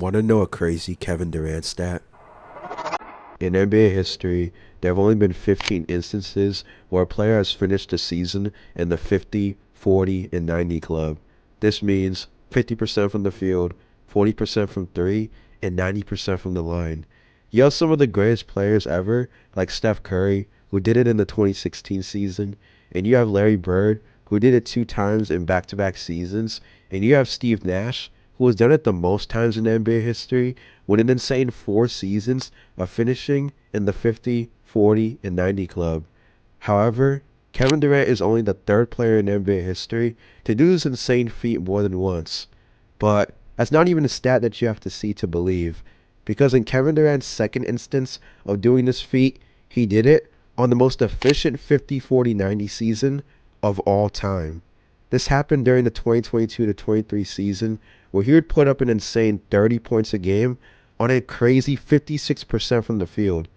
Want to know a crazy Kevin Durant stat? In NBA history, there have only been 15 instances where a player has finished the season in the 50, 40, and 90 club. This means 50% from the field, 40% from three, and 90% from the line. You have some of the greatest players ever, like Steph Curry, who did it in the 2016 season, and you have Larry Bird, who did it 2 times in back-to-back seasons, and you have Steve Nash, who has done it the most times in NBA history, with an insane 4 seasons of finishing in the 50, 40, and 90 club. However, Kevin Durant is only the third player in NBA history to do this insane feat more than once. But that's not even a stat that you have to see to believe, because in Kevin Durant's second instance of doing this feat, he did it on the most efficient 50, 40, 90 season of all time. This happened during the 2022 to 23 season, where he would put up an insane 30 points a game on a crazy 56% from the field.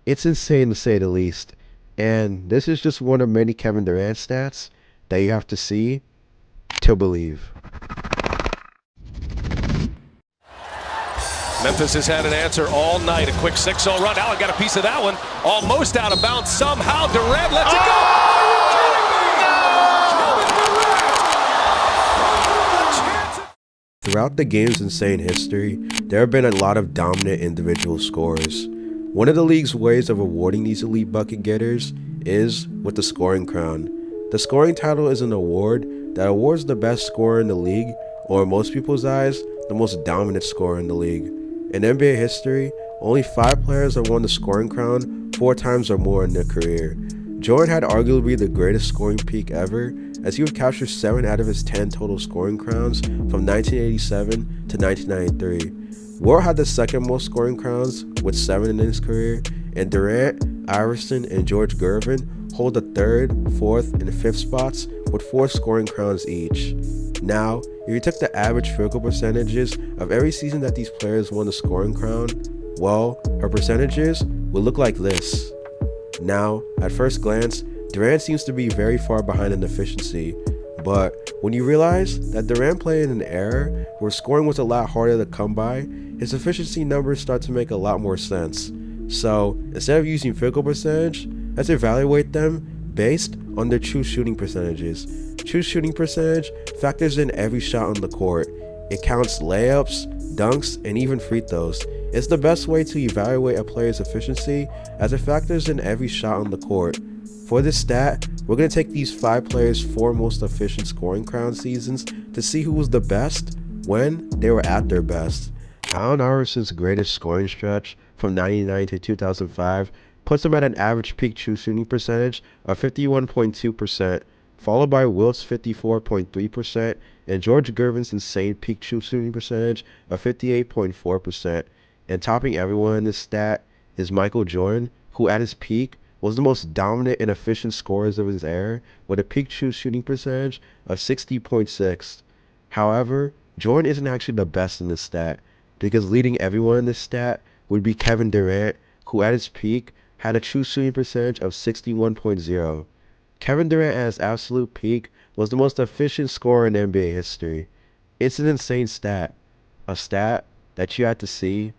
It's insane to say the least. And this is just one of many Kevin Durant stats that you have to see to believe. Memphis has had an answer all night. A quick 6-0 run. Allen got a piece of that one. Almost out of bounds somehow. Durant lets it go. Throughout the game's insane history, there have been a lot of dominant individual scorers. One of the league's ways of awarding these elite bucket getters is with the scoring crown. The scoring title is an award that awards the best scorer in the league, or in most people's eyes, the most dominant scorer in the league. In NBA history, only 5 players have won the scoring crown 4 times or more in their career. Jordan had arguably the greatest scoring peak ever, as he would capture 7 out of his 10 total scoring crowns from 1987 to 1993. Wilt had the second most scoring crowns with 7 in his career, and Durant, Iverson, and George Gervin hold the 3rd, 4th, and 5th spots with 4 scoring crowns each. Now, if you took the average field goal percentages of every season that these players won the scoring crown, well, her percentages would look like this. Now, at first glance, Durant seems to be very far behind in efficiency, but when you realize that Durant played in an era where scoring was a lot harder to come by, his efficiency numbers start to make a lot more sense. So, instead of using field goal percentage, let's evaluate them based on their true shooting percentages. True shooting percentage factors in every shot on the court. It counts layups, dunks, and even free throws. It's the best way to evaluate a player's efficiency, as it factors in every shot on the court. For this stat, we're going to take these 5 players' 4 most efficient scoring crown seasons to see who was the best when they were at their best. Allen Iverson's greatest scoring stretch from 1999 to 2005 puts him at an average peak true shooting percentage of 51.2%, followed by Wilt's 54.3% and George Gervin's insane peak true shooting percentage of 58.4%. And topping everyone in this stat is Michael Jordan, who at his peak was the most dominant and efficient scorers of his era with a peak true shooting percentage of 60.6. However, Jordan isn't actually the best in this stat, because leading everyone in this stat would be Kevin Durant, who at his peak had a true shooting percentage of 61.0. Kevin Durant at his absolute peak was the most efficient scorer in NBA history. It's an insane stat, a stat that you had to see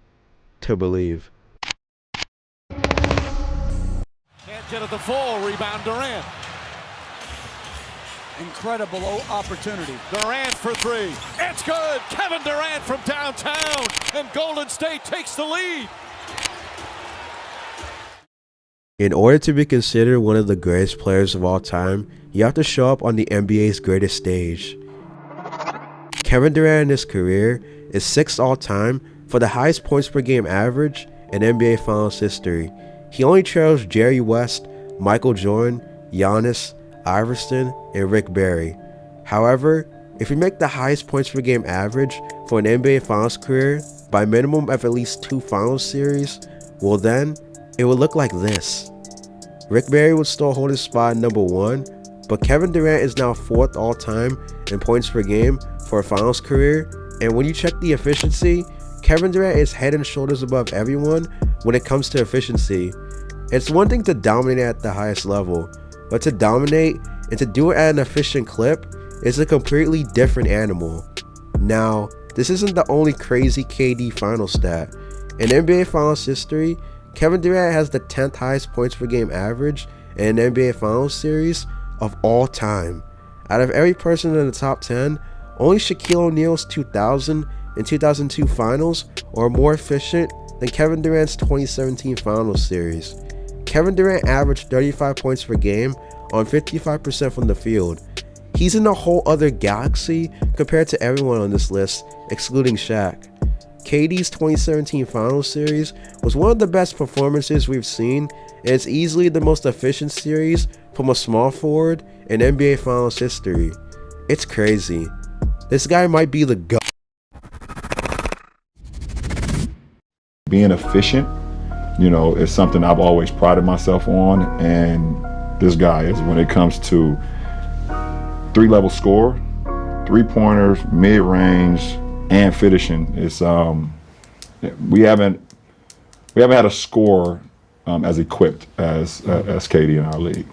to believe. Can't get at the full rebound. Durant. Incredible opportunity. Durant for 3. It's good. Kevin Durant from downtown, and Golden State takes the lead. In order to be considered one of the greatest players of all time, you have to show up on the NBA's greatest stage. Kevin Durant in his career is 6th all time for the highest points per game average in NBA Finals history. He only trails Jerry West, Michael Jordan, Giannis, Iverson, and Rick Barry. However, if you make the highest points per game average for an NBA Finals career by a minimum of at least 2 Finals series, well then, it would look like this. Rick Barry would still hold his spot at number 1, but Kevin Durant is now 4th all time in points per game for a Finals career, and when you check the efficiency, Kevin Durant is head and shoulders above everyone when it comes to efficiency. It's one thing to dominate at the highest level, but to dominate and to do it at an efficient clip is a completely different animal. Now, This isn't the only crazy KD final stat. In NBA Finals history, Kevin Durant has the 10th highest points per game average in an NBA Finals series of all time. Out of every person in the top 10, only Shaquille O'Neal's 2000 and 2002 finals are more efficient than Kevin Durant's 2017 Finals series. Kevin Durant averaged 35 points per game on 55% from the field. He's in a whole other galaxy compared to everyone on this list, excluding Shaq. KD's 2017 Finals series was one of the best performances we've seen, and it's easily the most efficient series from a small forward in NBA Finals history. It's crazy. This guy might be the GOAT. Being efficient, is something I've always prided myself on, and this guy is when it comes to three-level score, three-pointers, mid-range, and finishing. It's we haven't had a scorer as equipped as KD in our league.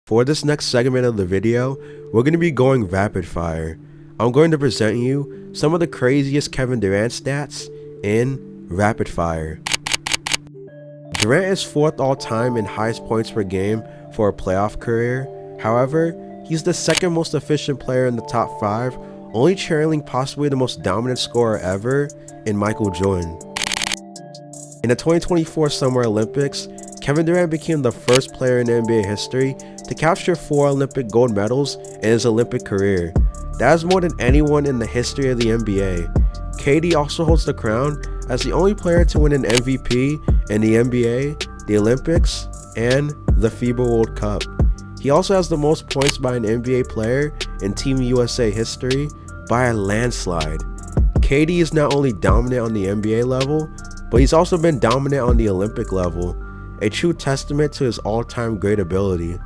For this next segment of the video, we're going to be going rapid fire. I'm going to present you some of the craziest Kevin Durant stats in rapid fire. Durant is 4th all time in highest points per game for a playoff career. However, he's the 2nd most efficient player in the top 5, only trailing possibly the most dominant scorer ever in Michael Jordan. In the 2024 Summer Olympics, Kevin Durant became the first player in NBA history to capture 4 Olympic gold medals in his Olympic career. That is more than anyone in the history of the NBA. KD also holds the crown as the only player to win an MVP in the NBA, the Olympics, and the FIBA World Cup. He also has the most points by an NBA player in Team USA history by a landslide. KD is not only dominant on the NBA level, but he's also been dominant on the Olympic level, a true testament to his all-time great ability.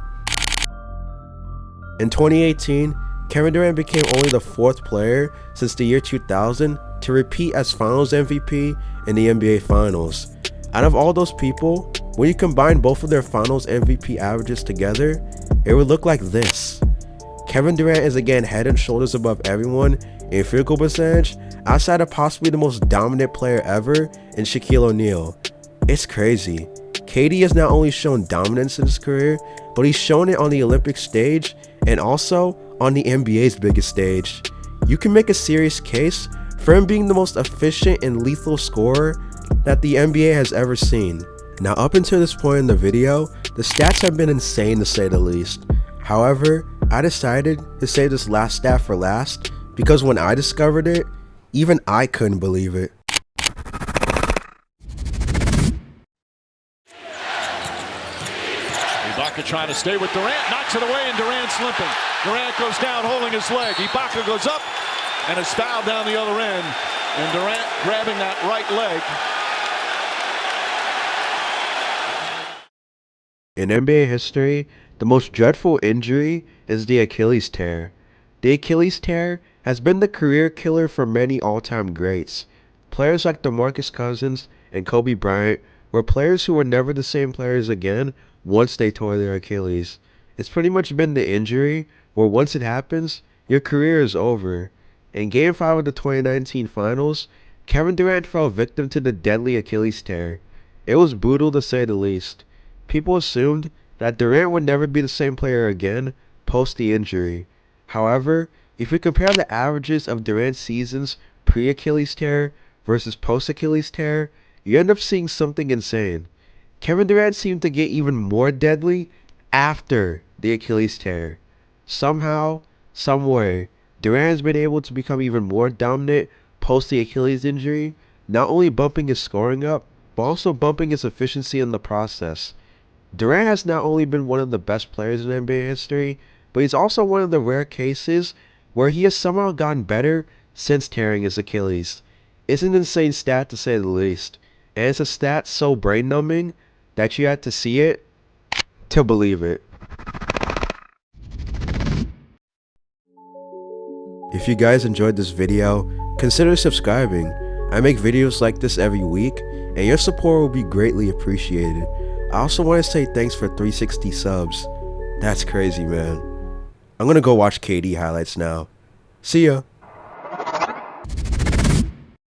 In 2018, Kevin Durant became only the 4th player since the year 2000 to repeat as Finals MVP in the NBA Finals. Out of all those people, when you combine both of their Finals MVP averages together, it would look like this. Kevin Durant is again head and shoulders above everyone in field goal percentage, outside of possibly the most dominant player ever in Shaquille O'Neal. It's crazy. KD has not only shown dominance in his career, but he's shown it on the Olympic stage and also on the NBA's biggest stage. You can make a serious case for him being the most efficient and lethal scorer that the NBA has ever seen. Now, up until this point in the video, the stats have been insane to say the least. However, I decided to save this last stat for last because when I discovered it, even I couldn't believe it. Ibaka trying to stay with Durant, knocks it away, and Durant's limping. Durant goes down holding his leg. Ibaka goes up and is fouled down the other end. And Durant grabbing that right leg. In NBA history, the most dreadful injury is the Achilles tear. The Achilles tear has been the career killer for many all-time greats. Players like DeMarcus Cousins and Kobe Bryant were players who were never the same players again once they tore their Achilles. It's pretty much been the injury where once it happens, your career is over. In Game 5 of the 2019 Finals, Kevin Durant fell victim to the deadly Achilles tear. It was brutal to say the least. People assumed that Durant would never be the same player again post the injury. However, if you compare the averages of Durant's seasons pre-Achilles tear versus post-Achilles tear, you end up seeing something insane. Kevin Durant seemed to get even more deadly after the Achilles tear. Somehow, someway, Durant has been able to become even more dominant post the Achilles injury, not only bumping his scoring up, but also bumping his efficiency in the process. Durant has not only been one of the best players in NBA history, but he's also one of the rare cases where he has somehow gotten better since tearing his Achilles. It's an insane stat to say the least, and it's a stat so brain-numbing that you had to see it to believe it. If you guys enjoyed this video, consider subscribing. I make videos like this every week, and your support will be greatly appreciated. I also want to say thanks for 360 subs. That's crazy, man. I'm gonna go watch KD highlights now. See ya.